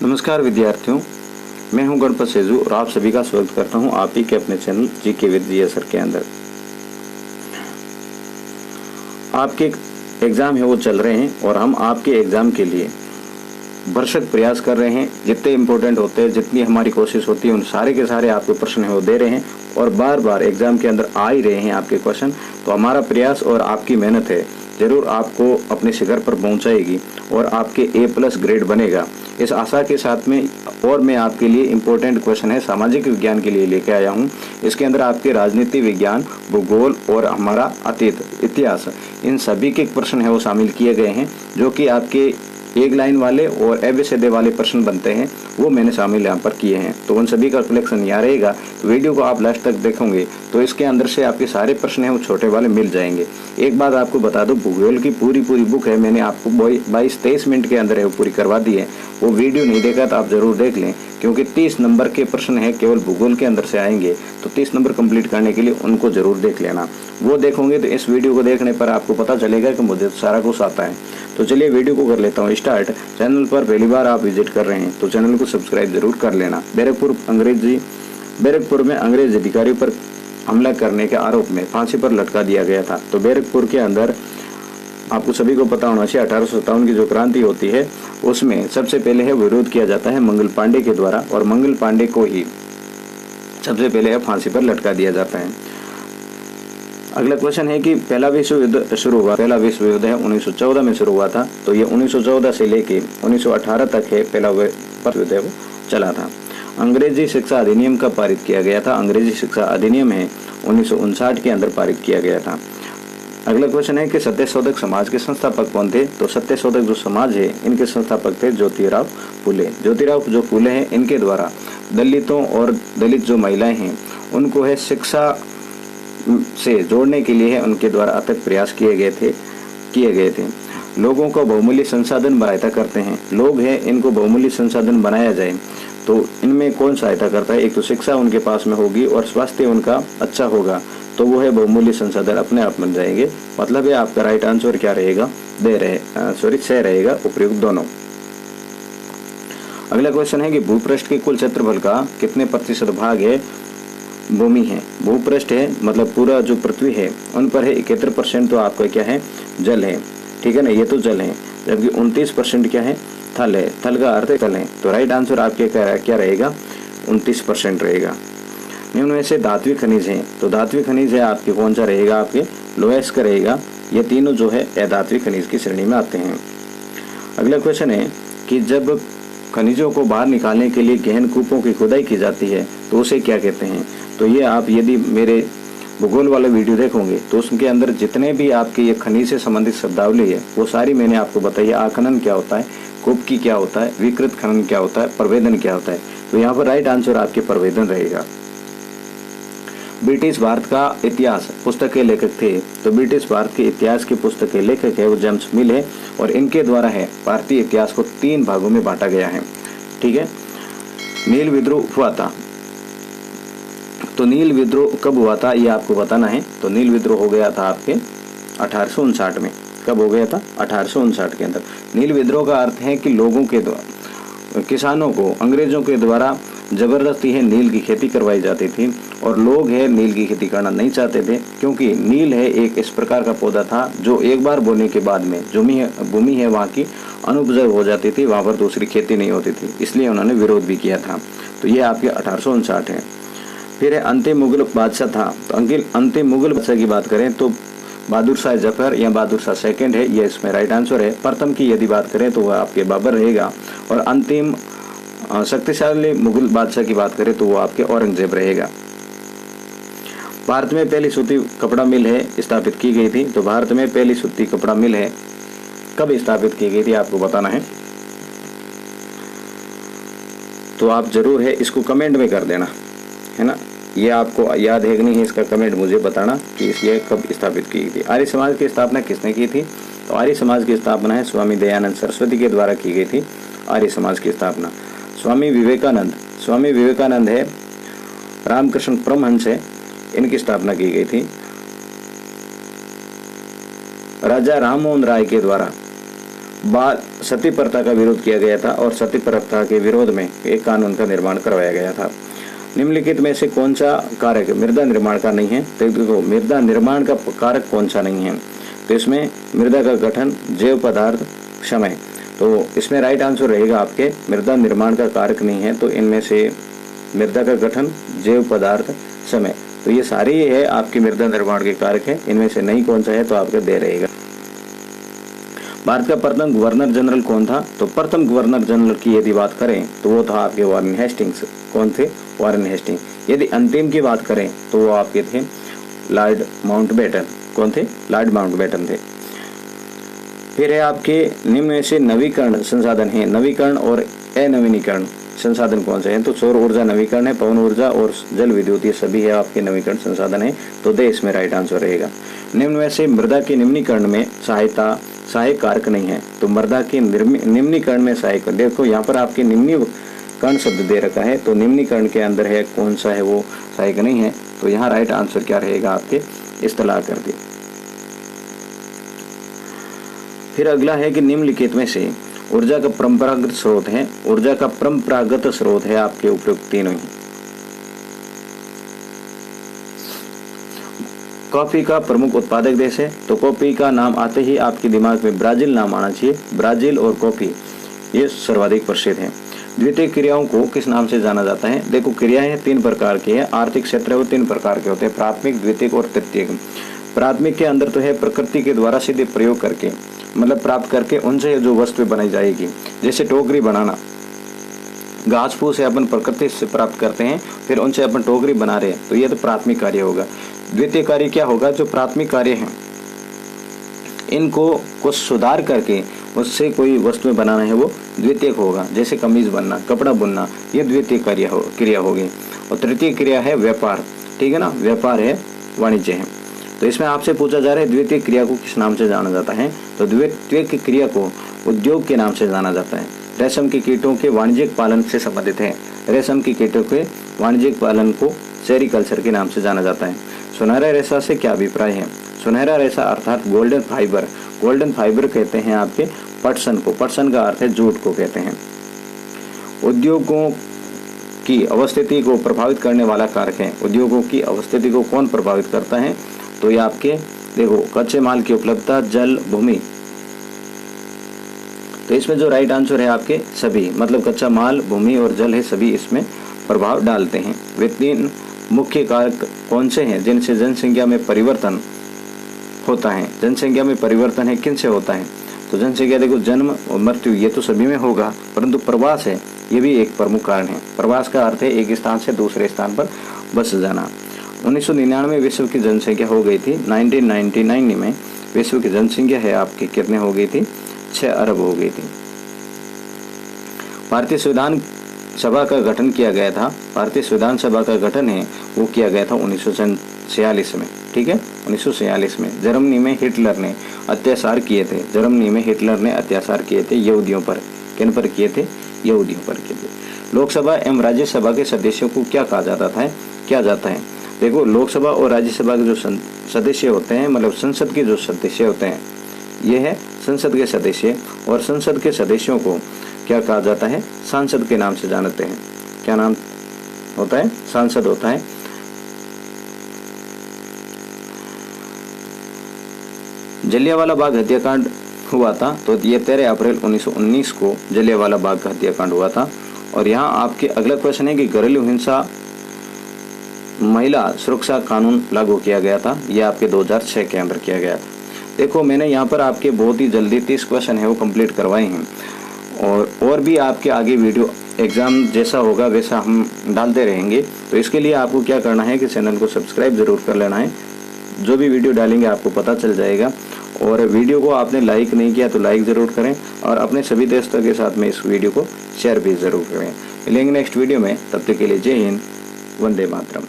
नमस्कार विद्यार्थियों, मैं हूं गणपत सेजू और आप सभी का स्वागत करता हूं आप ही के अपने channel GK with G sir के अंदर। आपके एग्ज़ाम है वो चल रहे हैं और हम आपके एग्ज़ाम के लिए भरसक प्रयास कर रहे हैं। जितने इम्पोर्टेंट होते हैं, जितनी हमारी कोशिश होती है, उन सारे के सारे आपके प्रश्न है वो दे रहे हैं और बार बार एग्ज़ाम के अंदर आ ही रहे हैं आपके क्वेश्चन। तो हमारा प्रयास और आपकी मेहनत है जरूर आपको अपने शिखर पर पहुंचाएगी और आपके A+ ग्रेड बनेगा, इस आशा के साथ में। और मैं आपके लिए इम्पोर्टेंट क्वेश्चन है सामाजिक विज्ञान के लिए लेके आया हूं। इसके अंदर आपके राजनीति विज्ञान, भूगोल और हमारा अतीत इतिहास, इन सभी के प्रश्न है वो शामिल किए गए हैं, जो कि आपके एक लाइन वाले और ABCD वाले प्रश्न बनते हैं, वो मैंने शामिल यहाँ पर किए हैं। तो उन सभी का कलेक्शन यहाँ रहेगा। तो वीडियो को आप लास्ट तक देखोगे तो इसके अंदर से आपके सारे प्रश्न हैं वो छोटे वाले मिल जाएंगे। एक बात आपको बता दूं, भूगोल की पूरी बुक है, मैंने आपको 22-23 मिनट के अंदर है वो पूरी करवा दी है। वो वीडियो नहीं देखा तो आप जरूर देख लें, क्योंकि 30 नंबर के प्रश्न है केवल भूगोल के अंदर से आएंगे। तो 30 नंबर कंप्लीट करने के लिए उनको जरूर देख लेना। वो देखोगे तो इस वीडियो को देखने पर आपको पता चलेगा कि मुझे सारा कुछ आता है। तो चलिए वीडियो को कर लेता हूँ स्टार्ट। चैनल पर पहली बार आप विजिट कर रहे हैं तो चैनल को सब्सक्राइब जरूर कर लेना। बैरकपुर में अंग्रेज अधिकारियों पर हमला करने के आरोप में फांसी पर लटका दिया गया था। तो बैरकपुर के अंदर आपको सभी को पता होना चाहिए 1857 की जो क्रांति होती है उसमें सबसे पहले है विरोध किया जाता है मंगल पांडे के द्वारा, और मंगल पांडे को ही सबसे पहले फांसी पर लटका दिया जाता है। अगला क्वेश्चन है कि पहला विश्व युद्ध शुरू हुआ। पहला विश्व युद्ध है 1914 में शुरू हुआ था। तो ये 1914 से लेके 1918 तक है पहला विश्व युद्ध है वो चला था। अंग्रेजी शिक्षा अधिनियम का पारित किया गया था। अंग्रेजी शिक्षा अधिनियम है 1959 के अंदर पारित किया गया था। अगला क्वेश्चन है कि सत्यशोधक समाज के संस्थापक कौन थे। तो सत्यशोधक जो समाज है इनके संस्थापक थे ज्योतिराव फुले। ज्योतिराव जो फुले हैं इनके द्वारा दलितों और दलित जो महिलाएं हैं उनको है शिक्षा से जोड़ने के लिए है उनके द्वारा अथक प्रयास किए गए थे। लोगों को बहुमूल्य संसाधन सहायता करते हैं। लोग हैं इनको बहुमूल्य संसाधन बनाया जाए तो इनमें कौन सहायता करता है। एक तो शिक्षा उनके पास में होगी और स्वास्थ्य उनका अच्छा होगा तो वो है बहुमूल्य संसाधन अपने आप बन जाएंगे। मतलब है आपका राइट आंसर क्या रहेगा, सही रहेगा, उपयुक्त दोनों। अगला क्वेश्चन है कि भूपृष्ठ के कुल क्षेत्रफल का कितने प्रतिशत भाग है भूमि है। भूपृष्ठ है मतलब पूरा जो पृथ्वी है उन पर है 71% तो आपका क्या है, जल है, ठीक है ना, ये तो जल है। जबकि 29% क्या है, थल है। थल का अर्थ है तल है। तो राइट आंसर आपके क्या रहेगा, 29% रहेगा। निम्न में से धात्विक खनिज है। तो धात्विक खनिज है आपके कौन सा रहेगा, आपके लोहेस का रहेगा। ये तीनों जो है अधात्विक खनिज की श्रेणी में आते हैं। अगला क्वेश्चन है कि जब खनिजों को बाहर निकालने के लिए गहन कूपों की खुदाई की जाती है तो उसे क्या कहते हैं। तो ये आप यदि मेरे भूगोल वाले वीडियो देखोगे तो उसके अंदर जितने भी आपके ये खनिज से संबंधित शब्दावली है वो सारी मैंने आपको बताई है। आखनन क्या होता है, कुपकी क्या होता है, विकृत खनन क्या होता है, प्रवेदन क्या होता है। तो यहाँ पर राइट आंसर आपके प्रवेदन रहेगा। ब्रिटिश भारत का इतिहास पुस्तक के लेखक थे। तो ब्रिटिश भारत के इतिहास की पुस्तक के लेखक है वो जेम्स मिल है और इनके द्वारा है भारतीय इतिहास को 3 भागों में बांटा गया है, ठीक है। नील विद्रोह हुआ था। तो नील विद्रोह कब हुआ था ये आपको बताना है। तो नील विद्रोह हो गया था आपके 1859 में। कब हो गया था, 1859 के अंदर। नील विद्रोह का अर्थ है कि लोगों के द्वारा, किसानों को अंग्रेजों के द्वारा जबरदस्ती है नील की खेती करवाई जाती थी और लोग है नील की खेती करना नहीं चाहते थे, क्योंकि नील है एक इस प्रकार का पौधा था जो एक बार बोने के बाद में जो भूमि है वहाँ की अनुपजाऊ हो जाती थी, वहाँ पर दूसरी खेती नहीं होती थी, इसलिए उन्होंने विरोध भी किया था। तो ये आपके 1859 है। फिर है अंतिम मुगल बादशाह था। तो अंतिम मुगल बादशाह की बात करें तो बहादुर शाह जफर या बहादुर शाह सेकंड है, ये इसमें राइट आंसर है। प्रथम की यदि बात करें तो वह आपके बाबर रहेगा और अंतिम शक्तिशाली मुगल बादशाह की बात करें तो वो आपके औरंगजेब रहेगा। भारत में पहली सूती कपड़ा मिल है स्थापित की गई थी। तो भारत में पहली सूती कपड़ा मिल है कब स्थापित की गई थी आपको बताना है। तो आप जरूर है इसको कमेंट में कर देना, है ना। ये आपको याद है कि नहीं, इसका कमेंट मुझे बताना कि ये कब स्थापित की गई थी। आर्य समाज की स्थापना किसने की थी। तो आर्य समाज की स्थापना है स्वामी दयानंद सरस्वती के द्वारा की गई थी। आर्य समाज की स्थापना स्वामी विवेकानंद है, रामकृष्ण परमहंस है, इनकी स्थापना की गई थी। राजा राममोहन राय के द्वारा सती प्रथा का विरोध किया गया था और सती प्रथा के विरोध में एक कानून का निर्माण करवाया गया था। निम्नलिखित में से कौन सा कारक मृदा निर्माण का नहीं है? तो देखो मृदा निर्माण का कारक कौन सा नहीं है? तो इसमें मृदा का गठन, जैव पदार्थ, समय। तो इसमें राइट आंसर रहेगा आपके मृदा निर्माण का कारक नहीं है। तो इनमें से मृदा का गठन, जैव पदार्थ, समय, तो ये सारे ही है आपके मृदा निर्माण के कारक है। इनमें से नहीं कौन सा है? तो आपका दे रहेगा। भारत का प्रथम गवर्नर जनरल कौन था? तो प्रथम गवर्नर जनरल की यदि बात करें तो वो था आपके वारेन हेस्टिंग्स। कौन थे? Warren Hastings. यदि अंतिम की बात करें तो वो आपके थे लॉर्ड माउंटबेटन। कौन थे? लॉर्ड माउंटबेटन थे। फिर है आपके निम्न में से नवीकरण संसाधन है, नवीकरण और अनवीनीकरण संसाधन कौन से हैं? तो सौर ऊर्जा नवीकरण है, पवन ऊर्जा और जल विद्युत, ये सभी है आपके नवीकरण संसाधन है। तो दे इसमें राइट आंसर रहेगा। निम्न में से मृदा के निम्नीकरण में सहायक कारक नहीं है। तो मृदा के निम्नीकरण में सहायक, देखो यहाँ पर आपके निम्नीकरण शब्द दे रखा है, तो निम्नीकरण के अंदर है कौन सा है? वो सहायक नहीं है। तो यहाँ राइट आंसर क्या रहेगा आपके? इस्तेलाह कर दिए। फिर अगला है कि निम्नलिखित में से ऊर्जा का परंपरागत स्रोत है, ऊर्जा का परंपरागत स्रोत है आपके उपयुक्त तीनों ही। कॉफी का प्रमुख उत्पादक देश है, तो कॉफी का नाम आते ही आपके दिमाग में ब्राजील नाम आना चाहिए। ब्राजील और कॉफी ये सर्वाधिक प्रसिद्ध है। द्वितीय क्रियाओं को किस नाम से जाना जाता है? देखो क्रियाएं 3 प्रकार की है। आर्थिक क्षेत्र वो 3 प्रकार के होते हैं, प्राथमिक, द्वितीयक और तृतीयक। प्राथमिक के अंदर तो है प्रकृति के द्वारा सीधे प्रयोग करके, मतलब प्राप्त करके उनसे जो वस्तु बनाई जाएगी, जैसे टोकरी बनाना, घास फूस से अपन प्रकृति से प्राप्त करते हैं, फिर उनसे अपन टोकरी बना रहे हैं, तो ये तो प्राथमिक कार्य होगा। द्वितीय कार्य क्या होगा? जो प्राथमिक कार्य है इनको कुछ सुधार करके उससे कोई वस्तुएं बनाना है, वो द्वितीयक होगा। जैसे कमीज बनना, कपड़ा बुनना, ये द्वितीय क्रिया होगी। और तृतीय क्रिया है व्यापार, ठीक है ना, व्यापार है, वाणिज्य है। तो इसमें आपसे पूछा जा रहा है द्वितीय क्रिया को किस नाम से जाना जाता है? तो द्वितीय क्रिया को उद्योग के नाम से जाना जाता है। रेशम के कीटों के वाणिज्यिक पालन से संबंधित है। रेशम के कीटों के वाणिज्यिक पालन को सेरिकल्चर के नाम से जाना जाता है। सुनहरा रेशा से क्या अभिप्राय है? सुनहरा रेशा अर्थात गोल्डन फाइबर, गोल्डन फाइबर कहते हैं आपके पटसन को, पटसन का अर्थ है जूट को कहते हैं। उद्योगों की अवस्थिति को प्रभावित करने वाला कारक है। उद्योगों की अवस्थिति को कौन प्रभावित करता है? तो ये आपके देखो कच्चे माल की उपलब्धता, जल, भूमि। तो इसमें जो राइट आंसर है आपके सभी, मतलब कच्चा माल, भूमि और जल है, सभी इसमें प्रभाव डालते हैं। वे 3 मुख्य कारक कौन से हैं जिनसे जनसंख्या में परिवर्तन होता है? जनसंख्या में परिवर्तन है किन से होता है? तो जनसंख्या देखो जन्म और मृत्यु ये तो सभी में होगा, परंतु प्रवास है ये भी एक प्रमुख कारण है। प्रवास का अर्थ है एक स्थान से दूसरे स्थान पर बस जाना। 1999 में विश्व की जनसंख्या हो गई थी, 1999 में विश्व की जनसंख्या है आपकी कितने हो गई थी? 6 अरब हो गई थी। भारतीय संविधान सभा का गठन किया गया था। भारतीय संविधान सभा का गठन है वो किया गया था 1946 में, ठीक है, 1946 में। जर्मनी में हिटलर ने अत्याचार किए थे, जर्मनी में हिटलर ने अत्याचार किए थे यहूदियों पर। किन पर किए थे? यहूदियों पर किए थे। लोकसभा एवं राज्यसभा के सदस्यों को क्या कहा जाता है? देखो लोकसभा और राज्यसभा के जो सदस्य होते हैं, मतलब संसद के जो सदस्य होते हैं, ये है संसद के सदस्य। और संसद के सदस्यों को क्या कहा जाता है? सांसद के नाम से जानते हैं। क्या नाम होता है? सांसद होता है। जलियांवाला बाग हत्याकांड हुआ था, तो ये 13 अप्रैल 1919 को जलियांवाला बाग का हत्याकांड हुआ था। और यहाँ आपके अगला क्वेश्चन है कि घरेलू हिंसा महिला सुरक्षा कानून लागू किया गया था, यह आपके 2006 के अंदर किया गया था। देखो मैंने यहाँ पर आपके बहुत ही जल्दी 30 क्वेश्चन है वो कंप्लीट करवाए हैं, और भी आपके आगे वीडियो एग्जाम जैसा होगा वैसा हम डालते रहेंगे। तो इसके लिए आपको क्या करना है कि चैनल को सब्सक्राइब जरूर कर लेना है, जो भी वीडियो डालेंगे आपको पता चल जाएगा। और वीडियो को आपने लाइक नहीं किया तो लाइक ज़रूर करें, और अपने सभी दोस्तों के साथ में इस वीडियो को शेयर भी ज़रूर करें। मिलेंगे नेक्स्ट वीडियो में, तब तक के लिए जय हिंद, वंदे मातरम।